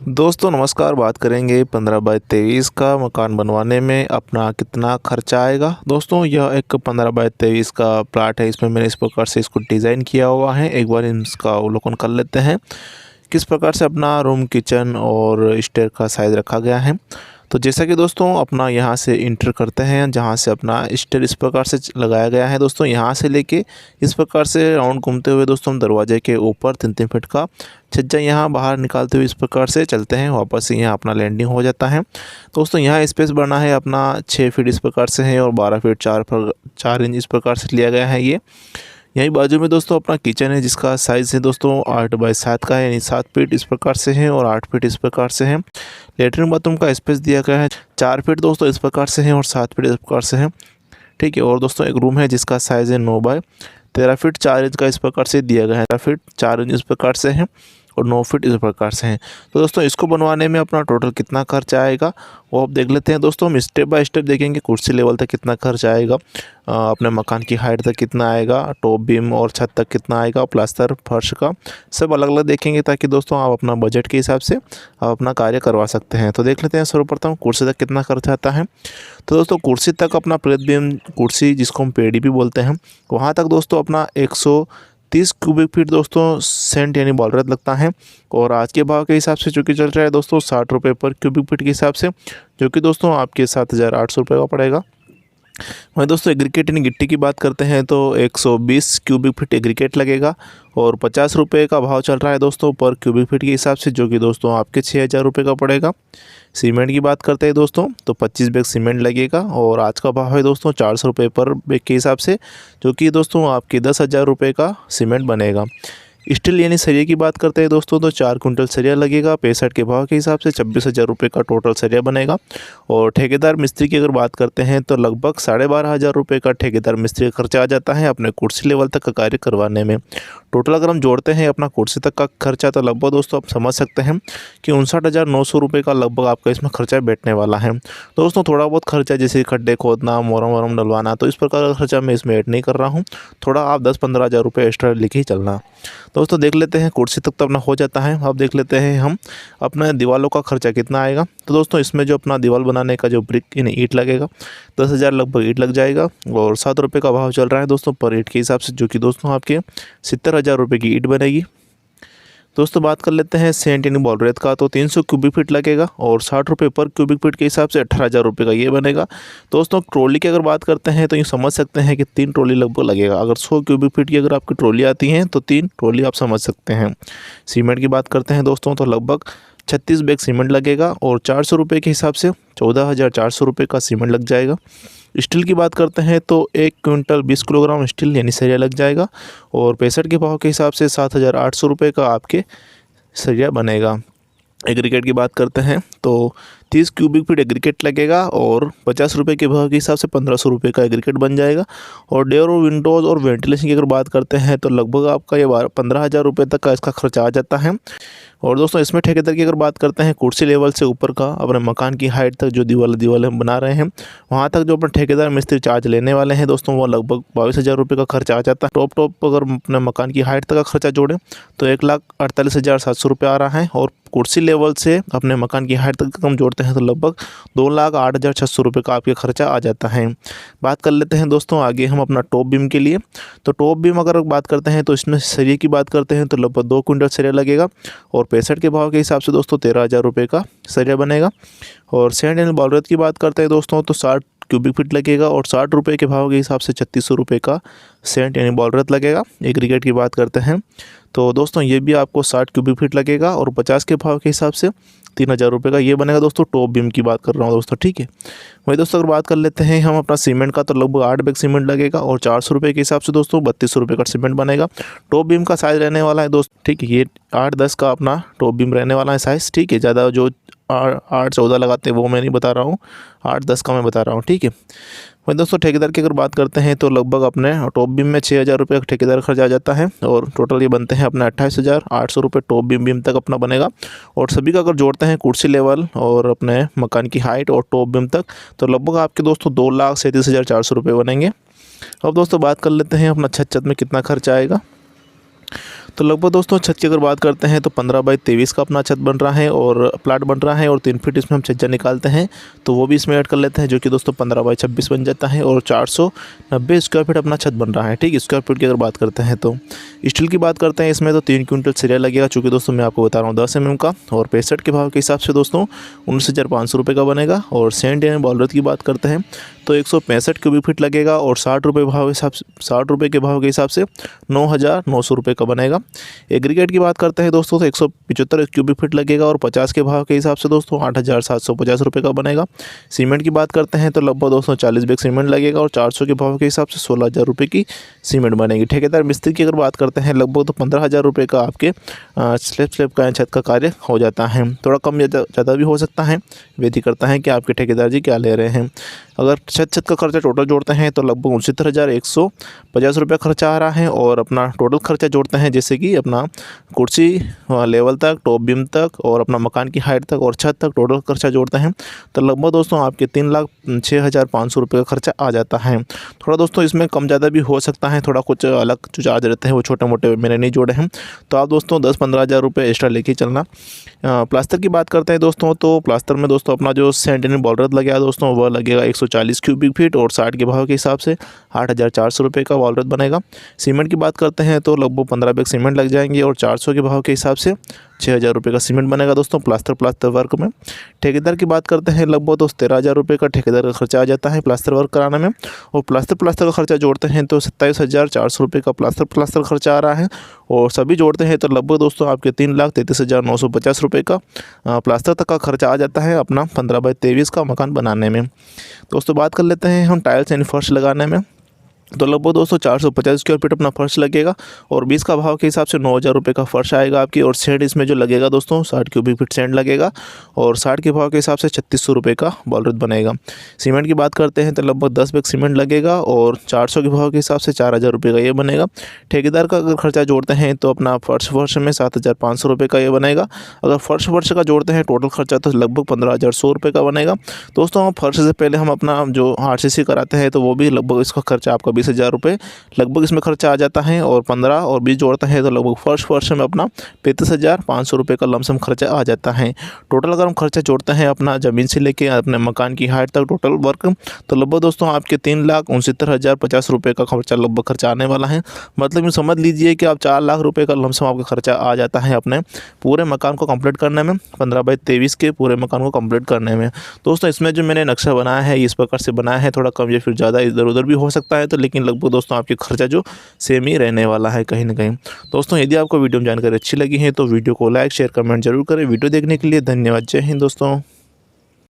दोस्तों नमस्कार। बात करेंगे 15 बाई 23 का मकान बनवाने में अपना कितना खर्चा आएगा। दोस्तों यह एक 15 बाई 23 का प्लाट है। इसमें मैंने इस प्रकार से इसको डिज़ाइन किया हुआ है। एक बार इसका अवलोकन कर लेते हैं किस प्रकार से अपना रूम, किचन और स्टेयर का साइज़ रखा गया है। तो जैसा कि दोस्तों अपना यहाँ से इंटर करते हैं, जहाँ से अपना स्टेयर इस प्रकार से लगाया गया है। दोस्तों यहाँ से लेके इस प्रकार से राउंड घूमते हुए दोस्तों हम दरवाजे के ऊपर 3-3 फीट का छज्जा यहाँ बाहर निकालते हुए इस प्रकार से चलते हैं। वापस से यहाँ अपना लैंडिंग हो जाता है। दोस्तों यहाँ स्पेस बना है अपना 6 फीट इस प्रकार से है और 12 फीट 4 इंच इस प्रकार से लिया गया है। ये यहीं बाजू में दोस्तों अपना किचन है, जिसका साइज़ है दोस्तों 8 बाई 7 का है, यानी 7 फीट इस प्रकार से है और 8 फीट इस प्रकार से है। लेटरिन बाथरूम का स्पेस दिया गया है 4 फीट दोस्तों इस प्रकार से है और 7 फीट इस प्रकार से है। ठीक है। और दोस्तों एक रूम है जिसका साइज़ है 9 बाई 13 फीट 4 इंच का इस प्रकार से दिया गया है। 13 फीट 4 इंच इस प्रकार से है और 9 फीट इस प्रकार से हैं। तो दोस्तों इसको बनवाने में अपना टोटल कितना खर्च आएगा वो आप देख लेते हैं। दोस्तों हम स्टेप बाय स्टेप देखेंगे। कुर्सी लेवल तक कितना खर्च आएगा, अपने मकान की हाइट तक कितना आएगा, टॉप बीम और छत तक कितना आएगा, प्लास्टर फर्श का सब अलग अलग देखेंगे, ताकि दोस्तों आप अपना बजट के हिसाब से आप अपना कार्य करवा सकते हैं। तो देख लेते हैं सर्वप्रथम कुर्सी तक कितना खर्च आता है। तो दोस्तों कुर्सी तक अपना प्रतिबिंब कुर्सी, जिसको हम पेडी भी बोलते हैं, वहाँ तक दोस्तों अपना 130 क्यूबिक फीट दोस्तों सेंट यानी बॉलरत लगता है। और आज के भाव के हिसाब से जो कि चल रहा है दोस्तों 60 रुपये पर क्यूबिक फीट के हिसाब से, जो कि दोस्तों आपके 7,800 रुपये का पड़ेगा। वहीं दोस्तों एग्रीकेट यानी गिट्टी की बात करते हैं तो 120 क्यूबिक फीट एग्रीकेट लगेगा और 50 रुपये का भाव चल रहा है दोस्तों पर क्यूबिक फीट के हिसाब से, जो कि दोस्तों आपके 6,000 रुपये का पड़ेगा। सीमेंट की बात करते हैं दोस्तों तो 25 बैग सीमेंट लगेगा और आज का भाव है दोस्तों 400 रुपये पर बैग के हिसाब से, जो कि दोस्तों आपके 10,000 रुपये का सीमेंट बनेगा। स्टील यानी सरिया की बात करते हैं दोस्तों तो 4 कुंटल सरिया लगेगा। 65 के भाव के हिसाब से 26,000 रुपये का टोटल सरिया बनेगा। और ठेकेदार मिस्त्री की अगर बात करते हैं तो लगभग 12,500 रुपये का ठेकेदार मिस्त्री का खर्चा आ जाता है अपने कुर्सी लेवल तक का कार्य करवाने में। टोटल अगर हम जोड़ते हैं अपना कुर्सी तक का खर्चा तो लगभग दोस्तों आप समझ सकते हैं कि 59,900 रुपये का लगभग आपका इसमें खर्चा बैठने वाला है। दोस्तों थोड़ा बहुत खर्चा जैसे खड्डे खोदना, मोरम वोरम डलवाना, तो इस प्रकार का खर्चा मैं इसमें ऐड नहीं कर रहा हूँ। थोड़ा आप 10-15,000 रुपये एक्स्ट्रा लेके ही चलना। दोस्तों देख लेते हैं कुर्सी तक तो अपना हो जाता है। अब देख लेते हैं हम अपने दीवारों का खर्चा कितना आएगा। तो दोस्तों इसमें जो अपना दीवार बनाने का जो ब्रिक यानी ईंट लगेगा 10,000 लगभग ईंट लग जाएगा और 7 रुपये का भाव चल रहा है दोस्तों पर ईंट के हिसाब से, जो कि दोस्तों आपके 70,000 रुपये की ईंट बनेगी। दोस्तों बात कर लेते हैं सेंट यानी बॉल रेत का तो 300 क्यूबिक फीट लगेगा और 60 रुपये पर क्यूबिक फीट के हिसाब से 18,000 रुपये का ये बनेगा। दोस्तों ट्रॉली की अगर बात करते हैं तो यूँ समझ सकते हैं कि 3 ट्रॉली लगभग लगेगा। अगर 100 क्यूबिक फीट की अगर आपकी ट्रॉली आती हैं तो 3 ट्रॉली आप समझ सकते हैं। सीमेंट की बात करते हैं दोस्तों तो लगभग 36 बैग सीमेंट लगेगा और 400 रुपये के हिसाब से 14,400 रुपये का सीमेंट लग जाएगा। स्टील की बात करते हैं तो 1 क्विंटल 20 किलोग्राम स्टील यानी सरिया लग जाएगा और 65 के भाव के हिसाब से 7,800 रुपये का आपके सरिया बनेगा। एग्रीकेट की बात करते हैं तो 30 क्यूबिक फीट एग्रीकेट लगेगा और 50 रुपये के भाव के हिसाब से 1,500 रुपये का एग्रीकेट बन जाएगा। और डोर और विंडोज़ और वेंटिलेशन की अगर बात करते हैं तो लगभग आपका ये 15,000 रुपये तक का इसका खर्चा आ जाता है। और दोस्तों इसमें ठेकेदार की अगर बात करते हैं कुर्सी लेवल से ऊपर का अपने मकान की हाइट तक जो दीवार हम बना रहे हैं वहाँ तक जो अपने ठेकेदार मिस्त्री चार्ज लेने वाले हैं दोस्तों वो लगभग 22,000 रुपये का खर्चा आ जाता है। टॉप अगर अपने मकान की हाइट तक का खर्चा जोड़ें तो 1,48,700 रुपये आ रहा है और कुर्सी लेवल से अपने मकान की हाइट तक हम जोड़ते हैं तो लगभग 2,08,600 रुपये का आपके खर्चा आ जाता है। बात कर लेते हैं दोस्तों आगे हम अपना टॉप बीम के लिए। तो टॉप बीम अगर बात करते हैं तो इसमें सरिये की बात करते हैं तो लगभग 2 कुंटल सरिया लगेगा और 65 के भाव के हिसाब से दोस्तों 13,000 रुपये का सरिया बनेगा। और सेंट एंड बॉलरेत की बात करते हैं दोस्तों तो 60 क्यूबिक फीट लगेगा और 60 रुपये के भाव के हिसाब से 3,600 रुपये का सेंट यानी बॉलरेत लगेगा। एग्रीगेट की बात करते हैं तो दोस्तों ये भी आपको 60 क्यूबिक फीट लगेगा और 50 के भाव के हिसाब से 3,000 रुपये का ये बनेगा। दोस्तों टॉप बीम की बात कर रहा हूँ दोस्तों, ठीक है। वही दोस्तों अगर बात कर लेते हैं हम अपना सीमेंट का तो लगभग 8 बैग सीमेंट लगेगा और 400 रुपये के हिसाब से दोस्तों 3,200 रुपये का सीमेंट बनेगा। टॉप बीम का साइज़ रहने वाला है दोस्तों, ठीक है, ये 8-10 का अपना टॉप बीम रहने वाला है साइज़, ठीक है। ज़्यादा जो 8-14 लगाते हैं वो मैं नहीं बता रहा हूँ, 8-10 का मैं बता रहा हूँ, ठीक है। वही दोस्तों ठेकेदार की अगर बात करते हैं तो लगभग अपने टॉप बीम में 6,000 रुपये का ठेकेदार खर्च आ जाता है और टोटल ये बनते हैं अपना 28,800 रुपये टॉप बीम तक अपना बनेगा। और सभी का अगर जोड़ते हैं कुर्सी लेवल और अपने मकान की हाइट और टॉप बीम तक तो लगभग आपके दोस्तों 2,37,400 रुपये बनेंगे। अब दोस्तों बात कर लेते हैं अपना छत में कितना खर्च आएगा। तो लगभग दोस्तों छत की अगर बात करते हैं तो 15 बाई 23 का अपना छत बन रहा है और प्लाट बन रहा है, और 3 फीट इसमें हम छज्जा निकालते हैं तो वो भी इसमें ऐड कर लेते हैं, जो कि दोस्तों 15 बाई 26 बन जाता है। और 490 स्क्वायर फीट अपना छत बन रहा है। ठीक, स्क्वायर फीट की अगर बात करते हैं तो स्टील की बात करते हैं इसमें तो 3 क्विंटल सरिया लगेगा, चूँकि दोस्तों मैं आपको बता रहा हूँ 10 mm का, और 65 के भाव के हिसाब से दोस्तों 19,500 रुपये का बनेगा। और सेंड एंड बॉलरत की बात करते हैं तो 165 क्यूबिक फीट लगेगा, और 60 रुपये भाव हिसाब से 60 रुपये के भाव के हिसाब से 9,900 रुपये का बनेगा। एग्रीगेट की बात करते हैं दोस्तों तो 175 क्यूबिक फीट लगेगा, और 50 के भाव के हिसाब से दोस्तों 8,750 रुपये का बनेगा। सीमेंट की बात करते हैं तो लगभग दोस्तों 40 बैग सीमेंट लगेगा, और 400 के भाव के हिसाब से 16,000 रुपये की सीमेंट बनेगी। ठेकेदार मिस्त्री की अगर बात करते हैं लगभग तो 15,000 रुपये का आपके स्लैब का छत का कार्य हो जाता है। थोड़ा कम या ज़्यादा भी हो सकता है, वेरी करता है कि आपके ठेकेदार जी क्या ले रहे हैं। अगर छत का खर्चा टोटल जोड़ते हैं तो लगभग 69,150 रुपये खर्चा आ रहा है, और अपना टोटल खर्चा जोड़ते हैं जैसे कि अपना कुर्सी लेवल तक, टॉप बीम तक, और अपना मकान की हाइट तक और छत तक टोटल खर्चा जोड़ते हैं तो लगभग दोस्तों आपके 3,06,500 रुपये का खर्चा आ जाता है। थोड़ा दोस्तों इसमें कम ज़्यादा भी हो सकता है, थोड़ा कुछ अलग जो चार्ज रहते हैं वो छोटे मोटे मैंने नहीं जोड़े हैं, तो आप दोस्तों 10-15 हज़ार रुपये एक्स्ट्रा लेके चलना। प्लास्टर की बात करते हैं दोस्तों तो प्लास्टर में दोस्तों अपना जो सेंटिनल बॉर्डर लगेगा दोस्तों वह लगेगा 140 क्यूबिक फीट, और 60 के भाव के हिसाब से 8,400 रुपये का वॉलरत बनेगा। सीमेंट की बात करते हैं तो लगभग 15 बैग सीमेंट लग जाएंगे, और 400 के भाव के हिसाब से 6,000 रुपये का सीमेंट बनेगा दोस्तों प्लास्टर वर्क में। ठेकेदार की बात करते हैं लगभग दोस्तों 13,000 रुपये का ठेकेदार का खर्चा आ जाता है प्लास्टर वर्क कराने में, और प्लास्टर का खर्चा जोड़ते हैं तो 27,400 रुपये का प्लास्टर खर्चा आ रहा है, और सभी जोड़ते हैं तो लगभग दोस्तों आपके 3,33,950 रुपये का प्लास्टर तक का खर्चा आ जाता है अपना 15 बाई 23 का मकान बनाने में। दोस्तों बात कर लेते हैं हम टाइल्स एंड फर्श लगाने में, तो लगभग दोस्तों 450 स्क्वायर फीट अपना फर्श लगेगा, और 20 का भाव के हिसाब से 9,000 रुपये का फर्श आएगा आपकी। और सेंड इसमें जो लगेगा दोस्तों 60 क्यूबिक फीट सेंड लगेगा, और 60 के भाव के हिसाब से 3,600 रुपये का बॉलरत बनेगा। सीमेंट की बात करते हैं तो लगभग 10 बैग सीमेंट लगेगा, और 400 के भाव के हिसाब से 4,000 रुपये का ये बनेगा। ठेकेदार का अगर खर्चा जोड़ते हैं तो अपना फर्श में 7,500 रुपये का ये बनेगा। अगर फर्श का जोड़ते हैं टोटल खर्चा तो लगभग 15,100 रुपये का बनेगा। दोस्तों फर्श से पहले हम अपना जो RCC कराते हैं तो वो भी लगभग इसका खर्चा आपका 20,000 रुपये लगभग इसमें खर्चा आ जाता है, और 15 और 20 जोड़ता है तो लगभग फर्श में अपना 35,500 रुपये का लमसम खर्चा आ जाता है। टोटल अगर हम खर्चा जोड़ते हैं अपना ज़मीन से लेके अपने मकान की हाइट तक टोटल वर्क, तो लगभग दोस्तों आपके 3,69,050 रुपये का खर्चा लगभग खर्चा आने वाला है। मतलब ये समझ लीजिए कि आप 4 लाख रुपये का लमसम आपका खर्चा आ जाता है अपने पूरे मकान को कंप्लीट करने में, 15 बाई 23 के पूरे मकान को कंप्लीट करने में। दोस्तों इसमें जो मैंने नक्शा बनाया है इस प्रकार से बनाया है, थोड़ा कम या फिर ज़्यादा इधर उधर भी हो सकता है, तो लेकिन लगभग दोस्तों आपके खर्चा जो सेम ही रहने वाला है कहीं ना कहीं। दोस्तों यदि आपको वीडियो में जानकारी अच्छी लगी है तो वीडियो को लाइक शेयर कमेंट जरूर करें। वीडियो देखने के लिए धन्यवाद। जय हिंद दोस्तों।